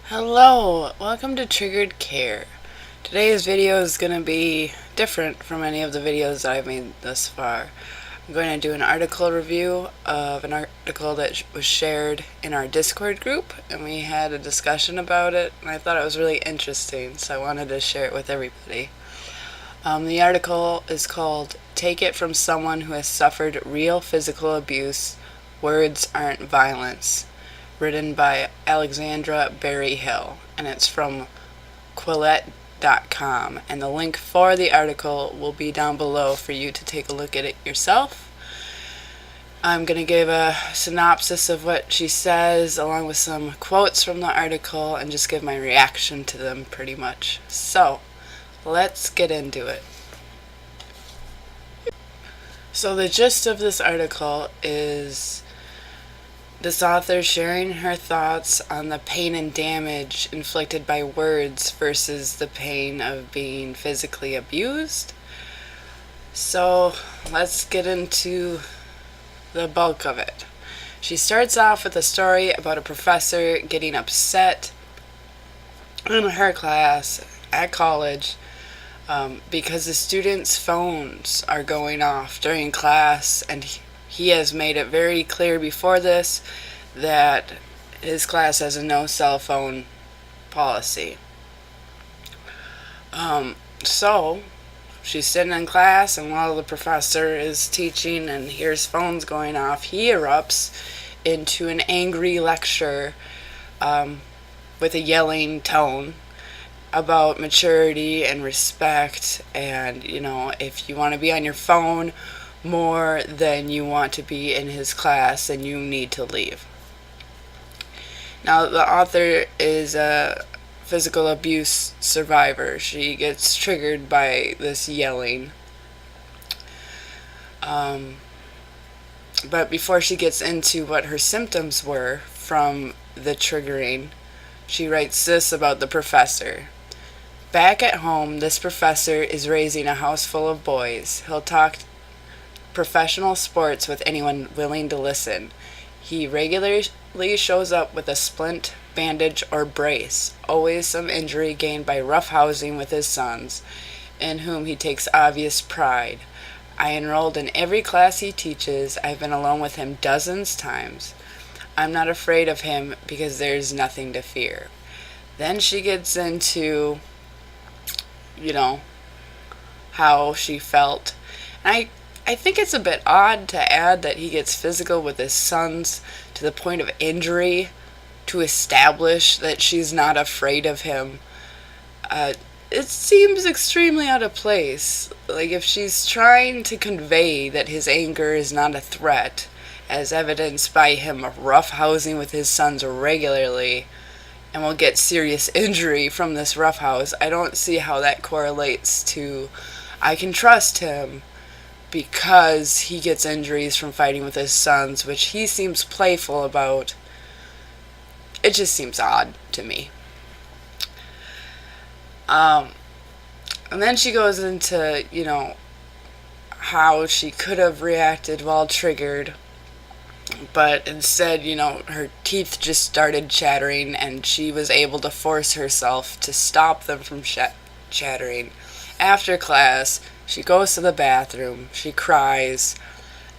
Hello, welcome to Triggered Care. Today's video is going to be different from any of the videos that I've made thus far. I'm going to do an article review of an article that was shared in our Discord group, and we had a discussion about it, and I thought it was really interesting, so I wanted to share it with everybody. The article is called "Take It From Someone Who Has Suffered Real Physical Abuse, Words Aren't Violence," written by Alexandra Berryhill, and it's from Quillette.com, and the link for the article will be down below for you to take a look at it yourself. I'm going to give a synopsis of what she says along with some quotes from the article and just give my reaction to them pretty much. So, let's get into it. So the gist of this article is this author sharing her thoughts on the pain and damage inflicted by words versus the pain of being physically abused. So let's get into the bulk of it. She starts off with a story about a professor getting upset in her class at college because the students' phones are going off during class, and he has made it very clear before this that his class has a no cell phone policy. So she's sitting in class, and while the professor is teaching and hears phones going off, he erupts into an angry lecture with a yelling tone about maturity and respect, and if you want to be on your phone more than you want to be in his class, then you need to leave. Now, the author is a physical abuse survivor. She gets triggered by this yelling. But before she gets into what her symptoms were from the triggering, she writes this about the professor. "Back at home, this professor is raising a house full of boys. He'll talk professional sports with anyone willing to listen. He regularly shows up with a splint, bandage, or brace, always some injury gained by roughhousing with his sons, in whom he takes obvious pride. I enrolled in every class he teaches. I've been alone with him dozens times. I'm not afraid of him because there's nothing to fear." Then she gets into how she felt. And I think it's a bit odd to add that he gets physical with his sons to the point of injury to establish that she's not afraid of him. It seems extremely out of place. Like, if she's trying to convey that his anger is not a threat, as evidenced by him roughhousing with his sons regularly, and will get serious injury from this roughhouse, I don't see how that correlates to I can trust him because he gets injuries from fighting with his sons, which he seems playful about. It just seems odd to me. And then she goes into, how she could have reacted while triggered, but instead, her teeth just started chattering, and she was able to force herself to stop them from chattering. After class, she goes to the bathroom, she cries,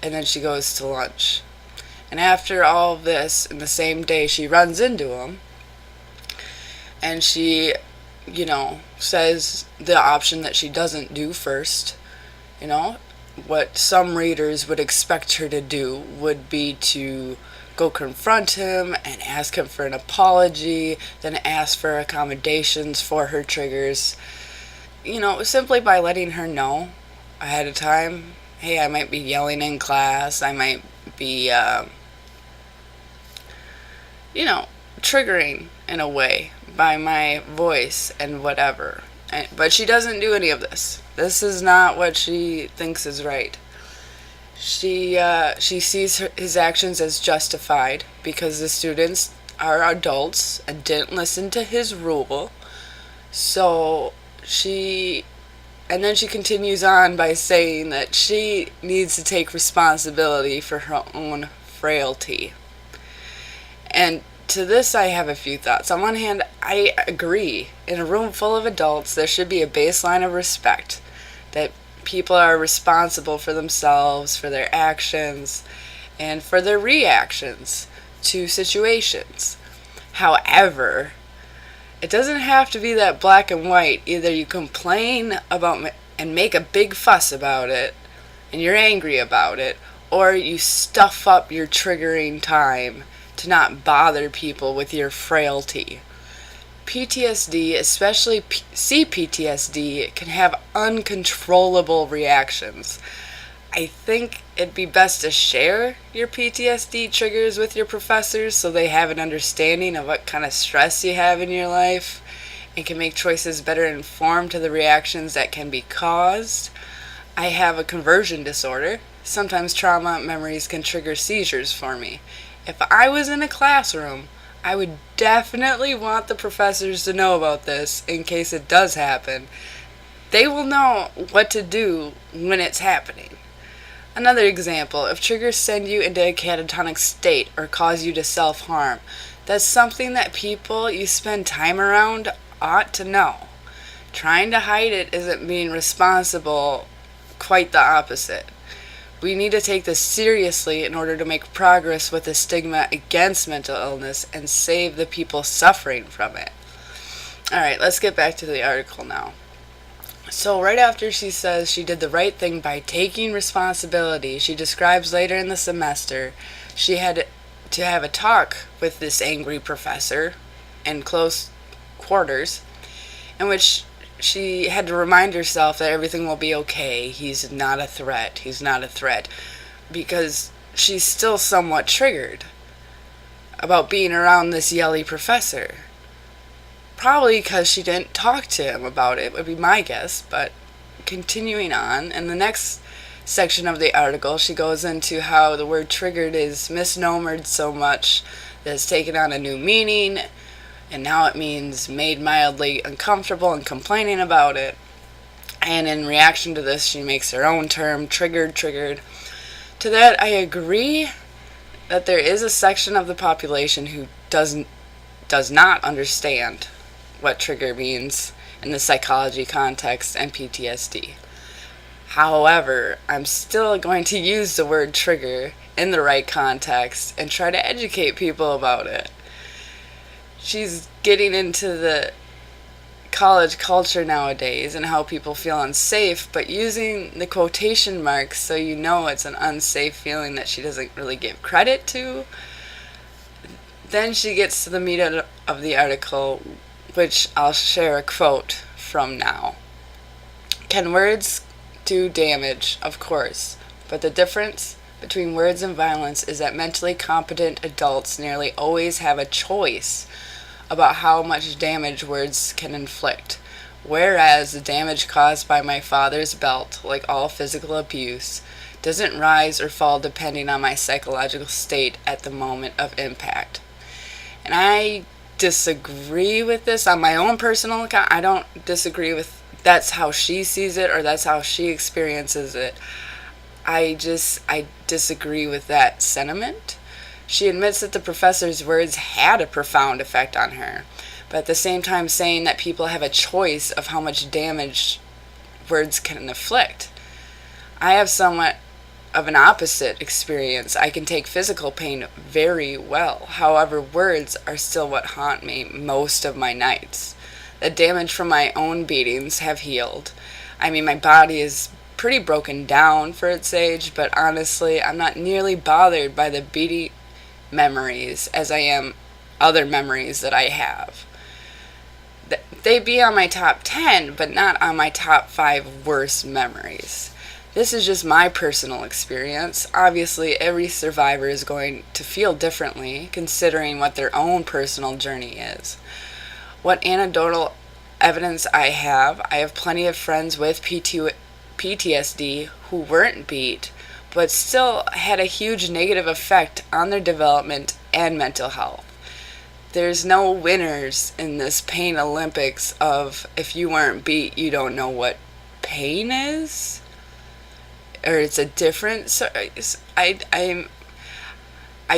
and then she goes to lunch. And after all of this, in the same day, she runs into him, and she, says the option that she doesn't do first. What some readers would expect her to do would be to go confront him and ask him for an apology, then ask for accommodations for her triggers. Simply by letting her know ahead of time, hey, I might be yelling in class, I might be, triggering in a way by my voice and whatever. But she doesn't do any of this. This is not what she thinks is right. She sees his actions as justified because the students are adults and didn't listen to his rule. And then she continues on by saying that she needs to take responsibility for her own frailty. And To this, I have a few thoughts. On one hand, I agree. In a room full of adults, there should be a baseline of respect that people are responsible for themselves, for their actions, and for their reactions to situations. However, it doesn't have to be that black and white. Either you complain about and make a big fuss about it, and you're angry about it, or you stuff up your triggering time to not bother people with your frailty. PTSD, especially CPTSD, can have uncontrollable reactions. I think it'd be best to share your PTSD triggers with your professors so they have an understanding of what kind of stress you have in your life and can make choices better informed to the reactions that can be caused. I have a conversion disorder. Sometimes trauma memories can trigger seizures for me. If I was in a classroom, I would definitely want the professors to know about this in case it does happen. They will know what to do when it's happening. Another example, if triggers send you into a catatonic state or cause you to self-harm, that's something that people you spend time around ought to know. Trying to hide it isn't being responsible, quite the opposite. We need to take this seriously in order to make progress with the stigma against mental illness and save the people suffering from it. Alright, let's get back to the article now. So right after she says she did the right thing by taking responsibility, she describes later in the semester she had to have a talk with this angry professor in close quarters, in which she had to remind herself that everything will be okay. He's not a threat. He's not a threat. Because she's still somewhat triggered about being around this yelly professor. Probably because she didn't talk to him about it, would be my guess. But continuing on, in the next section of the article, she goes into how the word triggered is misnomered so much that it's taken on a new meaning, and now it means made mildly uncomfortable and complaining about it. And in reaction to this, she makes her own term, triggered. To that, I agree that there is a section of the population who does not understand what trigger means in the psychology context and PTSD. However, I'm still going to use the word trigger in the right context and try to educate people about it. She's getting into the college culture nowadays and how people feel unsafe, but using the quotation marks so you know it's an unsafe feeling that she doesn't really give credit to. Then she gets to the meat of the article, which I'll share a quote from now. Can words do damage? Of course, but the difference between words and violence is that mentally competent adults nearly always have a choice about how much damage words can inflict, whereas the damage caused by my father's belt, like all physical abuse, doesn't rise or fall depending on my psychological state at the moment of impact. And I disagree with this on my own personal account. I don't disagree with that's how she sees it or that's how she experiences it. I disagree with that sentiment. She admits that the professor's words had a profound effect on her, but at the same time saying that people have a choice of how much damage words can inflict. I have somewhat of an opposite experience. I can take physical pain very well. However, words are still what haunt me most of my nights. The damage from my own beatings have healed. I mean, my body is pretty broken down for its age, but honestly, I'm not nearly bothered by the beating memories as I am other memories that I have. They be on my top 10, but not on my top 5 worst memories. This is just my personal experience. Obviously, every survivor is going to feel differently, considering what their own personal journey is. What anecdotal evidence I have plenty of friends with PTSD who weren't beat, but still had a huge negative effect on their development and mental health. There's no winners in this pain Olympics of if you weren't beat, you don't know what pain is, or it's a difference. I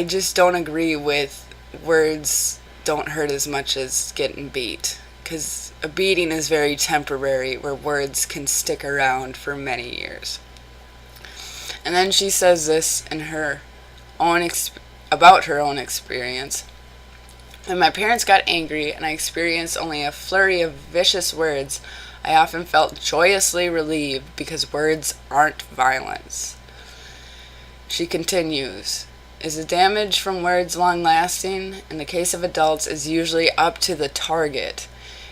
just don't agree with words don't hurt as much as getting beat. Because a beating is very temporary, where words can stick around for many years. And then she says this in her about her own experience. When my parents got angry and I experienced only a flurry of vicious words, I often felt joyously relieved because words aren't violence. She continues, is the damage from words long lasting? In the case of adults, is usually up to the target.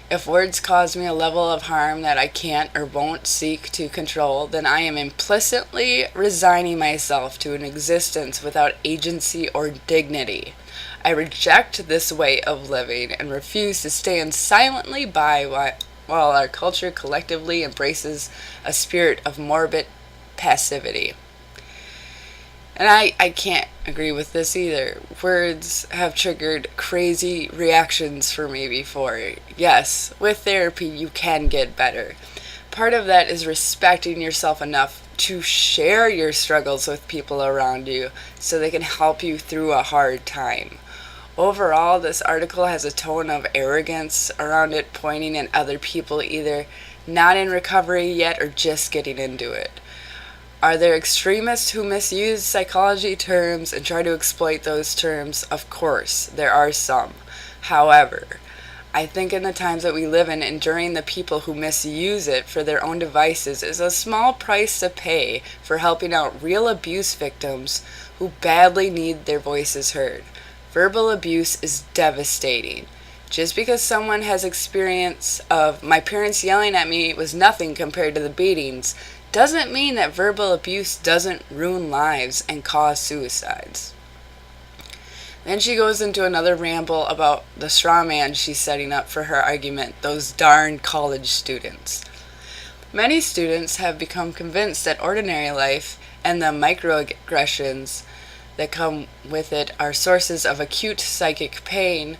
If words cause me a level of harm that I can't or won't seek to control, then I am implicitly resigning myself to an existence without agency or dignity. I reject this way of living and refuse to stand silently by while our culture collectively embraces a spirit of morbid passivity. And I can't agree with this either. Words have triggered crazy reactions for me before. Yes, with therapy you can get better. Part of that is respecting yourself enough to share your struggles with people around you so they can help you through a hard time. Overall, this article has a tone of arrogance around it, pointing at other people either not in recovery yet or just getting into it. Are there extremists who misuse psychology terms and try to exploit those terms? Of course, there are some. However, I think in the times that we live in, enduring the people who misuse it for their own devices is a small price to pay for helping out real abuse victims who badly need their voices heard. Verbal abuse is devastating. Just because someone has experience of my parents yelling at me was nothing compared to the beatings doesn't mean that verbal abuse doesn't ruin lives and cause suicides. Then she goes into another ramble about the straw man she's setting up for her argument, those darn college students. Many students have become convinced that ordinary life and the microaggressions that come with it are sources of acute psychic pain.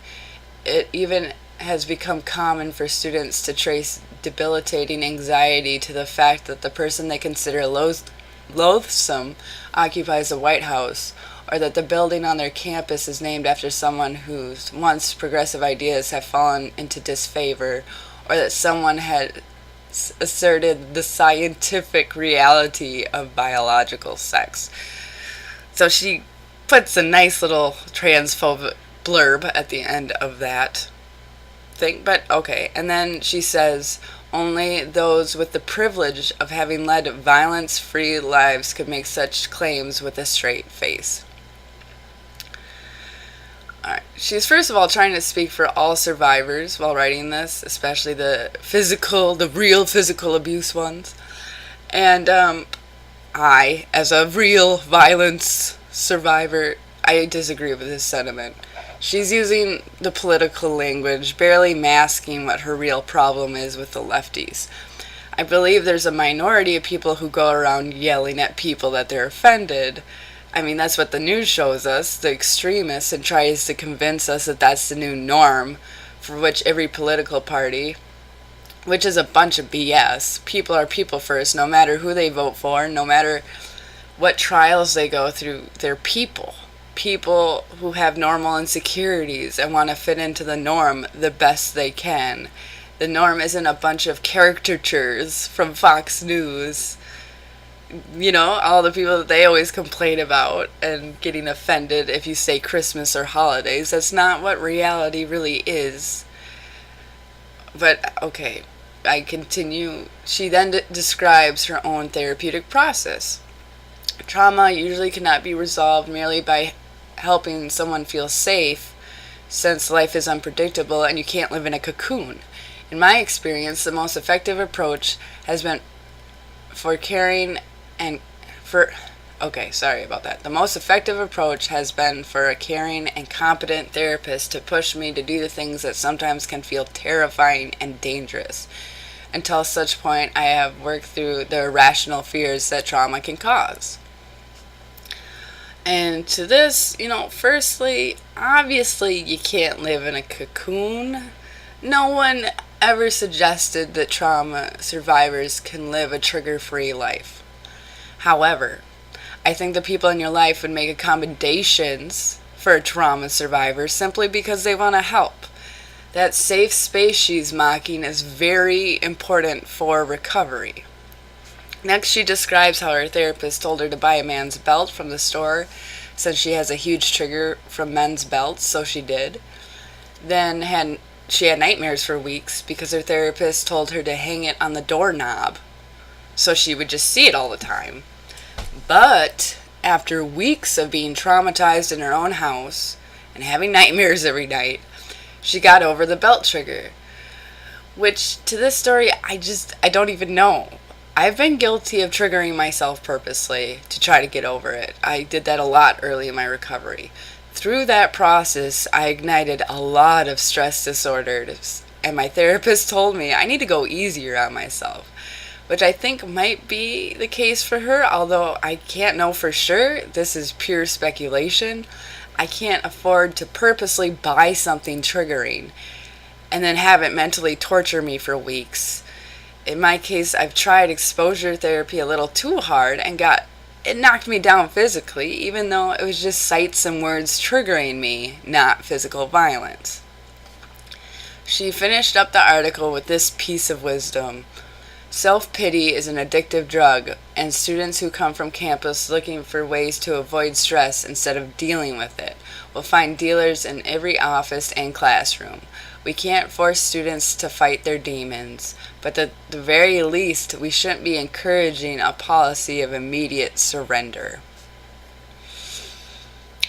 It even has become common for students to trace debilitating anxiety to the fact that the person they consider loathsome occupies the White House, or that the building on their campus is named after someone whose once progressive ideas have fallen into disfavor, or that someone had asserted the scientific reality of biological sex. So she puts a nice little transphobic blurb at the end of that thing, but okay. And then she says, only those with the privilege of having led violence-free lives could make such claims with a straight face. Alright. She's first of all trying to speak for all survivors while writing this, especially the real physical abuse ones. And I, as a real violence survivor, I disagree with this sentiment. She's using the political language, barely masking what her real problem is with the lefties. I believe there's a minority of people who go around yelling at people that they're offended. I mean, that's what the news shows us, the extremists, and tries to convince us that that's the new norm for which every political party, which is a bunch of BS. People are people first, no matter who they vote for, no matter what trials they go through, they're people. People who have normal insecurities and want to fit into the norm the best they can. The norm isn't a bunch of caricatures from Fox News. You know, all the people that they always complain about and getting offended if you say Christmas or holidays. That's not what reality really is. But, okay, I continue. She then describes her own therapeutic process. Trauma usually cannot be resolved merely by helping someone feel safe, since life is unpredictable and you can't live in a cocoon. In my experience, the most effective approach has been The most effective approach has been for a caring and competent therapist to push me to do the things that sometimes can feel terrifying and dangerous. Until such point, I have worked through the irrational fears that trauma can cause. And to this, firstly, obviously you can't live in a cocoon. No one ever suggested that trauma survivors can live a trigger-free life. However, I think the people in your life would make accommodations for a trauma survivor simply because they want to help. That safe space she's mocking is very important for recovery. Next, she describes how her therapist told her to buy a man's belt from the store since she has a huge trigger from men's belts, so she did. Then she had nightmares for weeks because her therapist told her to hang it on the doorknob so she would just see it all the time. But after weeks of being traumatized in her own house and having nightmares every night, she got over the belt trigger. Which, to this story, I don't even know. I've been guilty of triggering myself purposely to try to get over it. I did that a lot early in my recovery. Through that process, I ignited a lot of stress disorders, and my therapist told me I need to go easier on myself, which I think might be the case for her, although I can't know for sure. This is pure speculation. I can't afford to purposely buy something triggering and then have it mentally torture me for weeks. In my case, I've tried exposure therapy a little too hard and it knocked me down physically, even though it was just sights and words triggering me, not physical violence. She finished up the article with this piece of wisdom. Self-pity is an addictive drug, and students who come from campus looking for ways to avoid stress instead of dealing with it will find dealers in every office and classroom. We can't force students to fight their demons, but at the very least, we shouldn't be encouraging a policy of immediate surrender.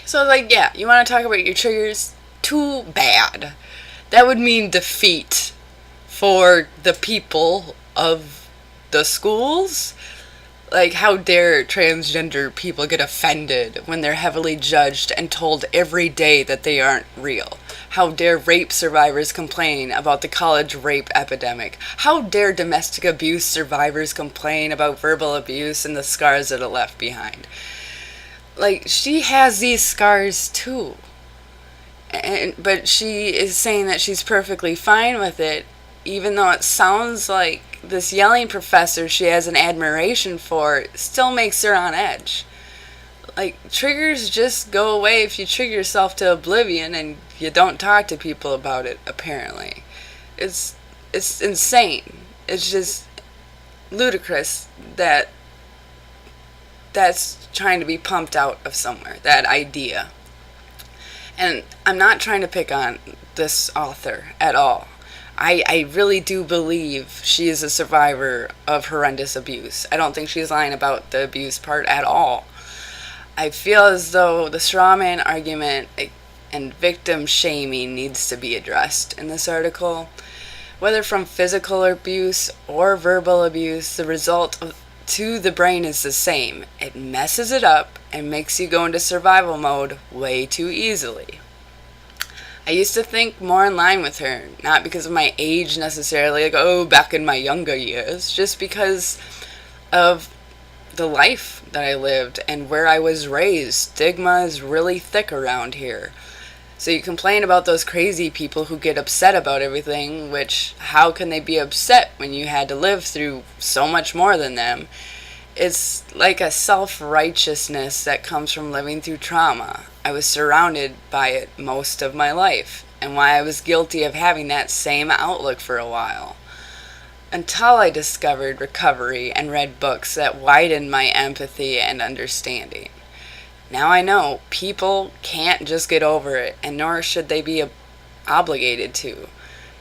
So, yeah, you want to talk about your triggers? Too bad. That would mean defeat for the people of the schools. How dare transgender people get offended when they're heavily judged and told every day that they aren't real? How dare rape survivors complain about the college rape epidemic? How dare domestic abuse survivors complain about verbal abuse and the scars that it left behind? She has these scars too. But she is saying that she's perfectly fine with it, even though it sounds like this yelling professor she has an admiration for still makes her on edge. Triggers just go away if you trigger yourself to oblivion and you don't talk to people about it, apparently. It's insane. It's just ludicrous that that's trying to be pumped out of somewhere, that idea. And I'm not trying to pick on this author at all. I really do believe she is a survivor of horrendous abuse. I don't think she's lying about the abuse part at all. I feel as though the straw man argument and victim shaming needs to be addressed in this article. Whether from physical abuse or verbal abuse, the result to the brain is the same. It messes it up and makes you go into survival mode way too easily. I used to think more in line with her, not because of my age necessarily, back in my younger years, just because of the life that I lived and where I was raised. Stigma is really thick around here. So you complain about those crazy people who get upset about everything, which, how can they be upset when you had to live through so much more than them? It's like a self-righteousness that comes from living through trauma. I was surrounded by it most of my life, and why I was guilty of having that same outlook for a while. Until I discovered recovery and read books that widened my empathy and understanding. Now I know people can't just get over it, and nor should they be obligated to.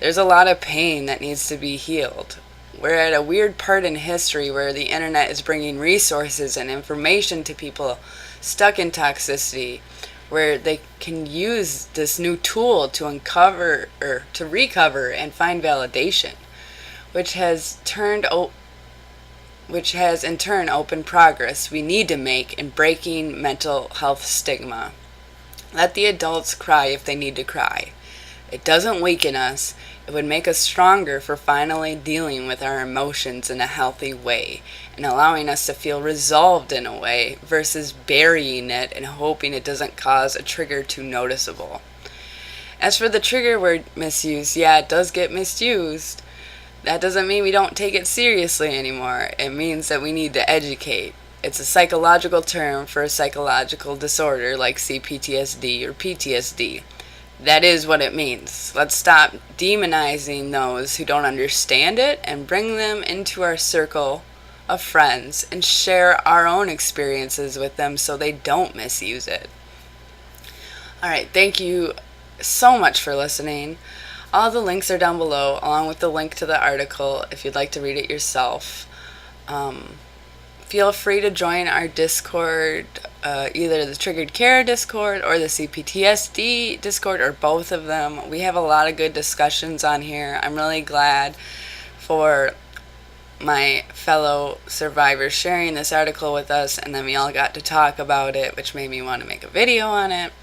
There's a lot of pain that needs to be healed. We're at a weird part in history where the internet is bringing resources and information to people stuck in toxicity, where they can use this new tool to uncover or to recover and find validation, which has in turn opened progress we need to make in breaking mental health stigma. Let the adults cry if they need to cry. It doesn't weaken us. It would make us stronger for finally dealing with our emotions in a healthy way and allowing us to feel resolved in a way versus burying it and hoping it doesn't cause a trigger too noticeable. As for the trigger word misuse, yeah, it does get misused. That doesn't mean we don't take it seriously anymore. It means that we need to educate. It's a psychological term for a psychological disorder like CPTSD or PTSD. That is what it means. Let's stop demonizing those who don't understand it and bring them into our circle of friends and share our own experiences with them so they don't misuse it. Alright, thank you so much for listening. All the links are down below, along with the link to the article if you'd like to read it yourself. Feel free to join our Discord, either the Triggered Care Discord or the CPTSD Discord, or both of them. We have a lot of good discussions on here. I'm really glad for my fellow survivors sharing this article with us, and then we all got to talk about it, which made me want to make a video on it.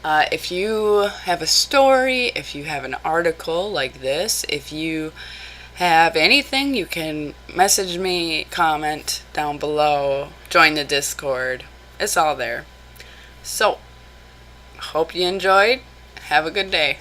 If you have a story, if you have an article like this, if you have anything, you can message me, comment down below, join the Discord. It's all there. So, hope you enjoyed. Have a good day.